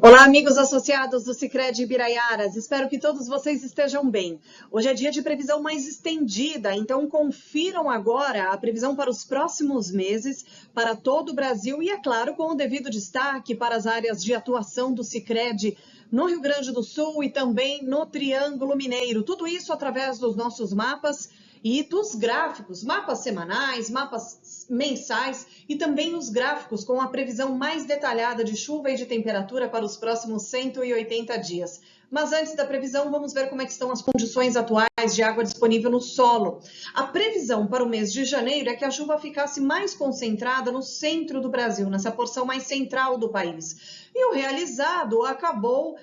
Olá, amigos associados do Sicredi Ibiraiaras. Espero que todos vocês estejam bem. Hoje é dia de previsão mais estendida, então confiram agora a previsão para os próximos meses para todo o Brasil e, é claro, com o devido destaque para as áreas de atuação do Sicredi no Rio Grande do Sul e também no Triângulo Mineiro. Tudo isso através dos nossos mapas e dos gráficos, mapas semanais, mapas mensais e também os gráficos com a previsão mais detalhada de chuva e de temperatura para os próximos 180 dias. Mas antes da previsão, vamos ver como é que estão as condições atuais de água disponível no solo. A previsão para o mês de janeiro é que a chuva ficasse mais concentrada no centro do Brasil, nessa porção mais central do país. E o realizado acabou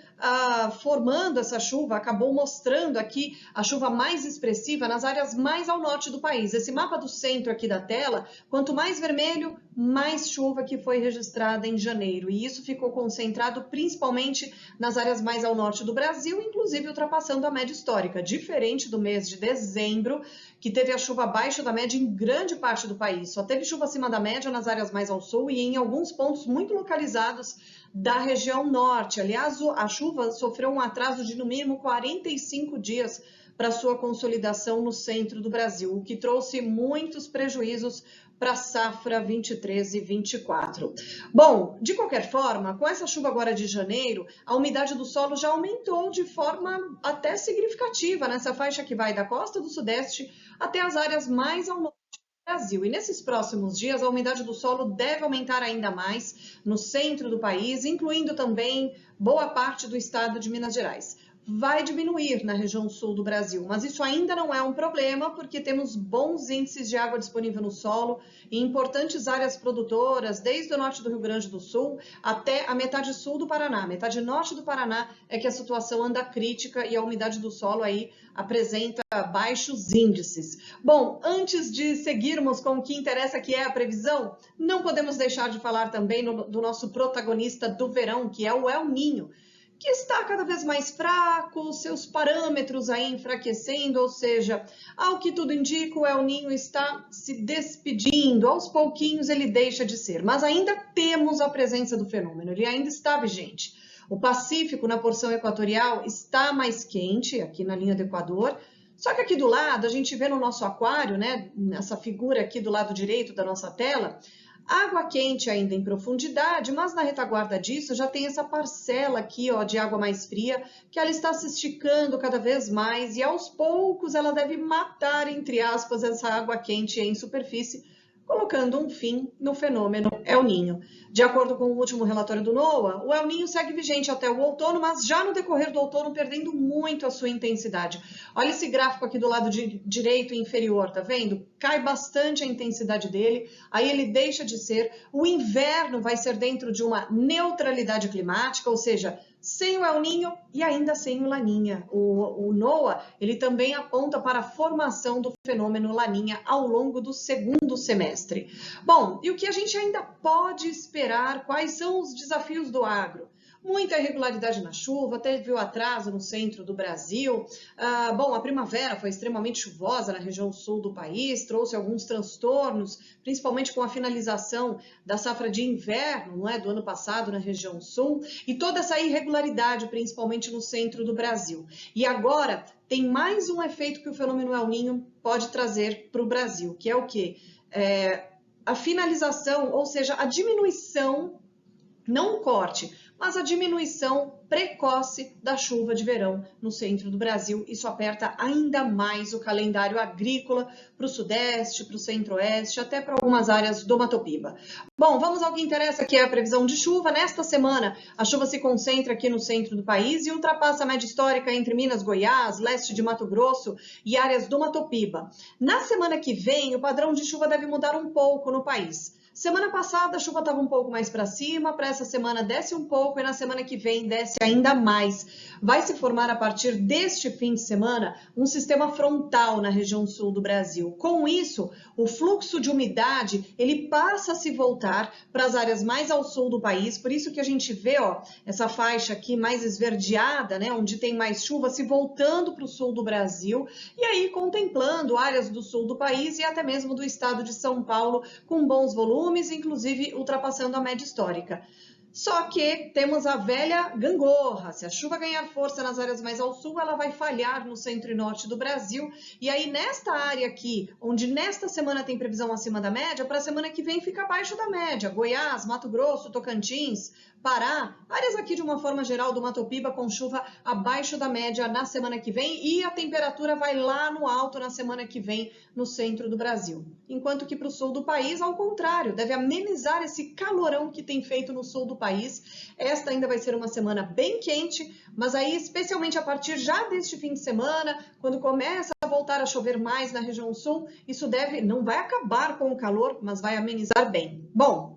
formando essa chuva, acabou mostrando aqui a chuva mais expressiva nas áreas mais ao norte do país. Esse mapa do centro aqui da tela, quanto mais vermelho, mais chuva que foi registrada em janeiro. E isso ficou concentrado principalmente nas áreas mais ao norte do Brasil, inclusive ultrapassando a média histórica, diferente do mês de dezembro, que teve a chuva abaixo da média em grande parte do país. Só teve chuva acima da média nas áreas mais ao sul e em alguns pontos muito localizados da região norte. Aliás, a chuva sofreu um atraso de no mínimo 45 dias para sua consolidação no centro do Brasil, o que trouxe muitos prejuízos para a safra 23 e 24. Bom, de qualquer forma, com essa chuva agora de janeiro, a umidade do solo já aumentou de forma até significativa nessa faixa que vai da costa do sudeste até as áreas mais ao norte do Brasil. E nesses próximos dias, a umidade do solo deve aumentar ainda mais no centro do país, incluindo também boa parte do estado de Minas Gerais. Vai diminuir na região sul do Brasil, mas isso ainda não é um problema porque temos bons índices de água disponível no solo em importantes áreas produtoras, desde o norte do Rio Grande do Sul até a metade sul do Paraná. Metade norte do Paraná é que a situação anda crítica e a umidade do solo aí apresenta baixos índices. Bom, antes de seguirmos com o que interessa, que é a previsão, não podemos deixar de falar também do nosso protagonista do verão, que é o El Niño, que está cada vez mais fraco, seus parâmetros aí enfraquecendo, ou seja, ao que tudo indica, o El Niño está se despedindo, aos pouquinhos ele deixa de ser, mas ainda temos a presença do fenômeno, ele ainda está vigente. O Pacífico, na porção equatorial, está mais quente, aqui na linha do Equador, só que aqui do lado, a gente vê no nosso aquário, né, nessa figura aqui do lado direito da nossa tela, água quente ainda em profundidade, mas na retaguarda disso já tem essa parcela aqui, ó, de água mais fria, que ela está se esticando cada vez mais e aos poucos ela deve matar, entre aspas, essa água quente em superfície, colocando um fim no fenômeno El Niño. De acordo com o último relatório do NOAA, o El Niño segue vigente até o outono, mas já no decorrer do outono perdendo muito a sua intensidade. Olha esse gráfico aqui do lado direito inferior, tá vendo? Cai bastante a intensidade dele, aí ele deixa de ser. O inverno vai ser dentro de uma neutralidade climática, ou seja, sem o El Niño e ainda sem o Laninha. O NOAA, ele também aponta para a formação do fenômeno Laninha ao longo do segundo semestre. Bom, e o que a gente ainda pode esperar? Quais são os desafios do agro? Muita irregularidade na chuva, teve o atraso no centro do Brasil. Bom, a primavera foi extremamente chuvosa na região sul do país, trouxe alguns transtornos, principalmente com a finalização da safra de inverno, não é, do ano passado na região sul, e toda essa irregularidade, principalmente no centro do Brasil. E agora tem mais um efeito que o fenômeno El Niño pode trazer para o Brasil, que é o quê? A finalização, ou seja, a diminuição, não o corte, mas a diminuição precoce da chuva de verão no centro do Brasil. Isso aperta ainda mais o calendário agrícola para o sudeste, para o centro-oeste, até para algumas áreas do Mato Piba. Bom, vamos ao que interessa, que é a previsão de chuva. Nesta semana, a chuva se concentra aqui no centro do país e ultrapassa a média histórica entre Minas, Goiás, leste de Mato Grosso e áreas do Mato Piba. Na semana que vem, o padrão de chuva deve mudar um pouco no país. Semana passada a chuva estava um pouco mais para cima, para essa semana desce um pouco e na semana que vem desce ainda mais. Vai se formar a partir deste fim de semana um sistema frontal na região sul do Brasil. Com isso, o fluxo de umidade ele passa a se voltar para as áreas mais ao sul do país, por isso que a gente vê ó, essa faixa aqui mais esverdeada, né, onde tem mais chuva, se voltando para o sul do Brasil e aí contemplando áreas do sul do país e até mesmo do estado de São Paulo com bons volumes, inclusive ultrapassando a média histórica. Só que temos a velha gangorra. Se a chuva ganhar força nas áreas mais ao sul, ela vai falhar no centro e norte do Brasil. E aí, nesta área aqui, onde nesta semana tem previsão acima da média, para a semana que vem fica abaixo da média. Goiás, Mato Grosso, Tocantins, Pará, áreas aqui de uma forma geral do Mato Piba com chuva abaixo da média na semana que vem e a temperatura vai lá no alto na semana que vem no centro do Brasil. Enquanto que para o sul do país, ao contrário, deve amenizar esse calorão que tem feito no sul do país. Esta ainda vai ser uma semana bem quente, mas aí especialmente a partir já deste fim de semana, quando começa a voltar a chover mais na região sul, isso não vai acabar com o calor, mas vai amenizar bem. Bom,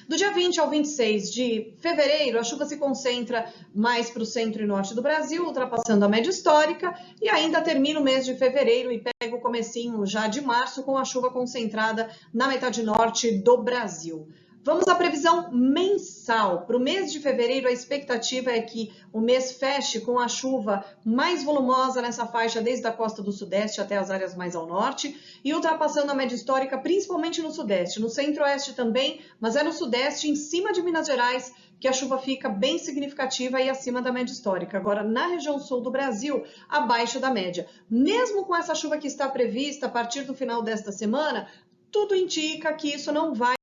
do dia 20 ao 26 de fevereiro, a chuva se concentra mais para o centro e norte do Brasil, ultrapassando a média histórica, e ainda termina o mês de fevereiro e pega o comecinho já de março com a chuva concentrada na metade norte do Brasil. Vamos à previsão mensal. Para o mês de fevereiro, a expectativa é que o mês feche com a chuva mais volumosa nessa faixa, desde a costa do sudeste até as áreas mais ao norte, e ultrapassando a média histórica, principalmente no sudeste. No centro-oeste também, mas é no sudeste, em cima de Minas Gerais, que a chuva fica bem significativa e acima da média histórica. Agora, na região sul do Brasil, abaixo da média. Mesmo com essa chuva que está prevista a partir do final desta semana, tudo indica que isso não vai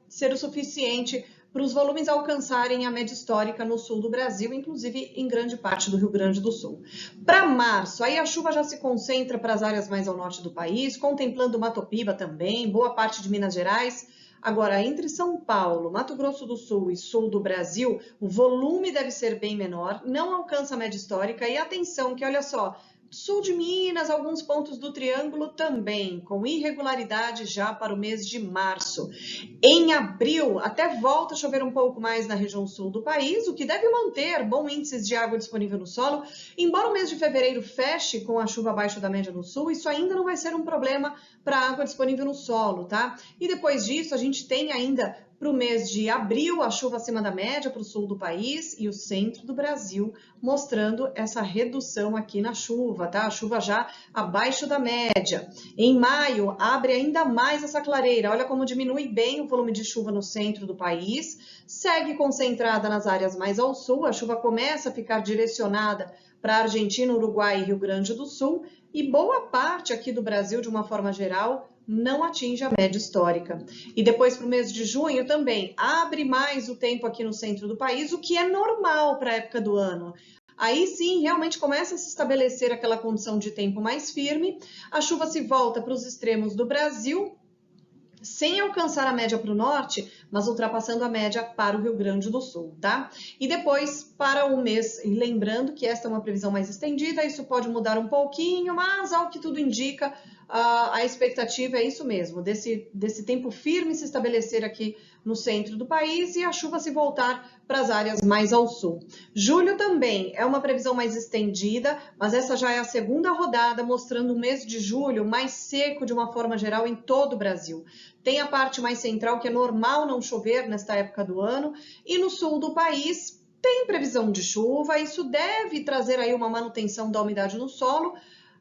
ser o suficiente para os volumes alcançarem a média histórica no sul do Brasil, inclusive em grande parte do Rio Grande do Sul. Para março, aí a chuva já se concentra para as áreas mais ao norte do país, contemplando Mato Piba também, boa parte de Minas Gerais. Agora, entre São Paulo, Mato Grosso do Sul e sul do Brasil, o volume deve ser bem menor, não alcança a média histórica e atenção que, olha só, sul de Minas, alguns pontos do Triângulo também, com irregularidade já para o mês de março. Em abril, até volta a chover um pouco mais na região sul do país, o que deve manter bons índices de água disponível no solo. Embora o mês de fevereiro feche com a chuva abaixo da média no sul, isso ainda não vai ser um problema para a água disponível no solo, tá? E depois disso, a gente tem ainda para o mês de abril, a chuva acima da média para o sul do país e o centro do Brasil, mostrando essa redução aqui na chuva, tá? A chuva já abaixo da média. Em maio, abre ainda mais essa clareira. Olha como diminui bem o volume de chuva no centro do país. Segue concentrada nas áreas mais ao sul. A chuva começa a ficar direcionada para a Argentina, Uruguai e Rio Grande do Sul. E boa parte aqui do Brasil, de uma forma geral, não atinge a média histórica. E depois para o mês de junho também abre mais o tempo aqui no centro do país, o que é normal para a época do ano. Aí sim, realmente começa a se estabelecer aquela condição de tempo mais firme, a chuva se volta para os extremos do Brasil, sem alcançar a média para o norte, mas ultrapassando a média para o Rio Grande do Sul, tá? E depois para o mês, lembrando que esta é uma previsão mais estendida, isso pode mudar um pouquinho, mas ao que tudo indica, a expectativa é isso mesmo, desse tempo firme se estabelecer aqui no centro do país e a chuva se voltar para as áreas mais ao sul. Julho também é uma previsão mais estendida, mas essa já é a segunda rodada, mostrando o mês de julho mais seco de uma forma geral em todo o Brasil. Tem a parte mais central, que é normal não chover nesta época do ano, e no sul do país tem previsão de chuva, isso deve trazer aí uma manutenção da umidade no solo,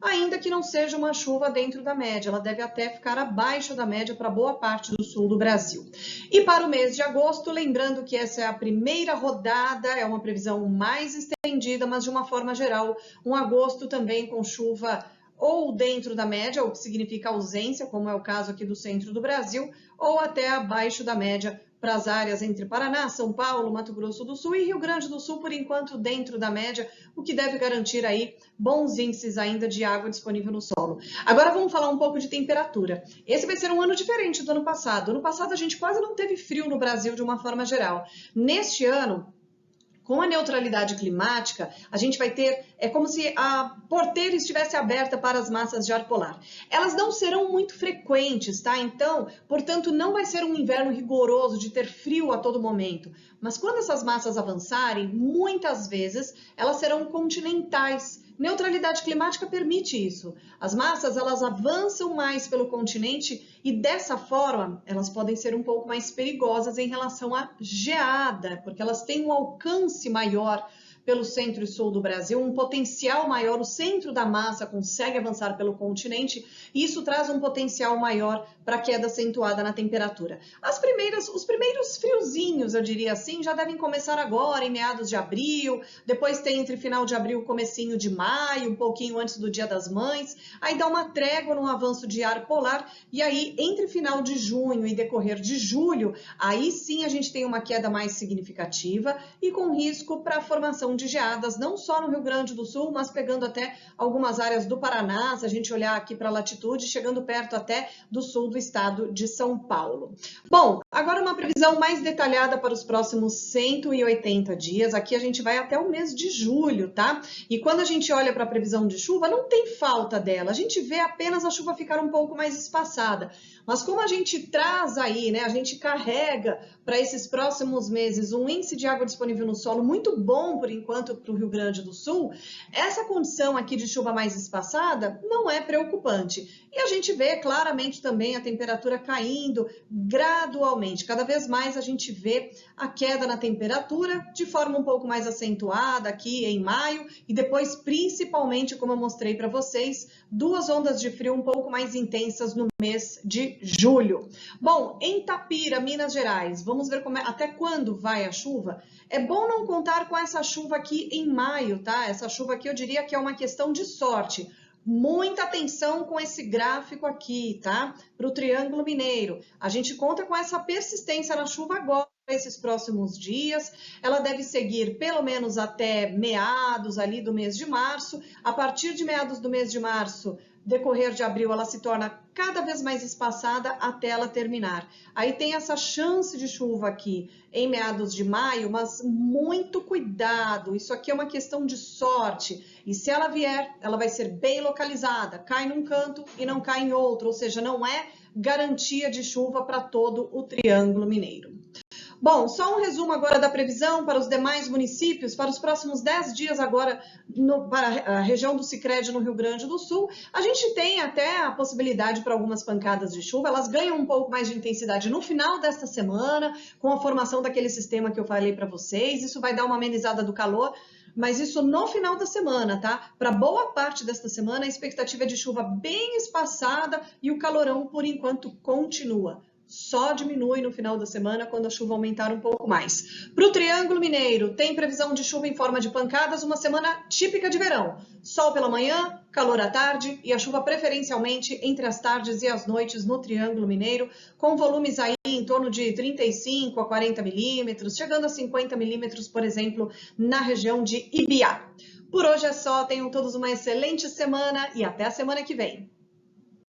ainda que não seja uma chuva dentro da média, ela deve até ficar abaixo da média para boa parte do sul do Brasil. E para o mês de agosto, lembrando que essa é a primeira rodada, é uma previsão mais estendida, mas de uma forma geral, um agosto também com chuva ou dentro da média, o que significa ausência, como é o caso aqui do centro do Brasil, ou até abaixo da média para as áreas entre Paraná, São Paulo, Mato Grosso do Sul e Rio Grande do Sul, por enquanto dentro da média, o que deve garantir aí bons índices ainda de água disponível no solo. Agora vamos falar um pouco de temperatura. Esse vai ser um ano diferente do ano passado. Ano passado a gente quase não teve frio no Brasil de uma forma geral. Neste ano, com a neutralidade climática, a gente vai ter, é como se a porteira estivesse aberta para as massas de ar polar. Elas não serão muito frequentes, tá? Então, portanto, não vai ser um inverno rigoroso de ter frio a todo momento. Mas quando essas massas avançarem, muitas vezes elas serão continentais. Neutralidade climática permite isso. As massas, elas avançam mais pelo continente e dessa forma elas podem ser um pouco mais perigosas em relação à geada, porque elas têm um alcance maior pelo centro e sul do Brasil, um potencial maior, o centro da massa consegue avançar pelo continente e isso traz um potencial maior para queda acentuada na temperatura. Os primeiros friozinhos, eu diria assim, já devem começar agora, em meados de abril, depois tem entre final de abril e comecinho de maio, um pouquinho antes do Dia das Mães, aí dá uma trégua no avanço de ar polar, e aí entre final de junho e decorrer de julho, aí sim a gente tem uma queda mais significativa e com risco para a formação de geadas, não só no Rio Grande do Sul, mas pegando até algumas áreas do Paraná, se a gente olhar aqui para a latitude, chegando perto até do sul do estado de São Paulo. Bom, agora uma previsão mais detalhada para os próximos 180 dias. Aqui a gente vai até o mês de julho, tá? E quando a gente olha para a previsão de chuva, não tem falta dela. A gente vê apenas a chuva ficar um pouco mais espaçada. Mas como a gente traz aí, né, a gente carrega para esses próximos meses um índice de água disponível no solo muito bom, por enquanto, para o Rio Grande do Sul, essa condição aqui de chuva mais espaçada não é preocupante. E a gente vê claramente também a temperatura caindo gradualmente. Cada vez mais a gente vê a queda na temperatura de forma um pouco mais acentuada aqui em maio e depois, principalmente, como eu mostrei para vocês, duas ondas de frio um pouco mais intensas no mês de julho. Bom, em Itapira, Minas Gerais, vamos ver até quando vai a chuva. É bom não contar com essa chuva aqui em maio, tá? Essa chuva aqui eu diria que é uma questão de sorte. Muita atenção com esse gráfico aqui, tá? Para o Triângulo Mineiro. A gente conta com essa persistência na chuva agora, esses próximos dias. Ela deve seguir pelo menos até meados ali do mês de março. A partir de meados do mês de março, decorrer de abril, ela se torna cada vez mais espaçada até ela terminar. Aí tem essa chance de chuva aqui em meados de maio, mas muito cuidado, isso aqui é uma questão de sorte. E se ela vier, ela vai ser bem localizada, cai num canto e não cai em outro, ou seja, não é garantia de chuva para todo o Triângulo Mineiro. Bom, só um resumo agora da previsão para os demais municípios, para os próximos 10 dias agora para a região do Sicredi no Rio Grande do Sul. A gente tem até a possibilidade para algumas pancadas de chuva, elas ganham um pouco mais de intensidade no final desta semana, com a formação daquele sistema que eu falei para vocês, isso vai dar uma amenizada do calor, mas isso no final da semana, tá? Para boa parte desta semana, a expectativa é de chuva bem espaçada e o calorão, por enquanto, continua. Só diminui no final da semana quando a chuva aumentar um pouco mais. Para o Triângulo Mineiro, tem previsão de chuva em forma de pancadas, uma semana típica de verão. Sol pela manhã, calor à tarde e a chuva preferencialmente entre as tardes e as noites no Triângulo Mineiro, com volumes aí em torno de 35 a 40 milímetros, chegando a 50 milímetros, por exemplo, na região de Ibiá. Por hoje é só, tenham todos uma excelente semana e até a semana que vem.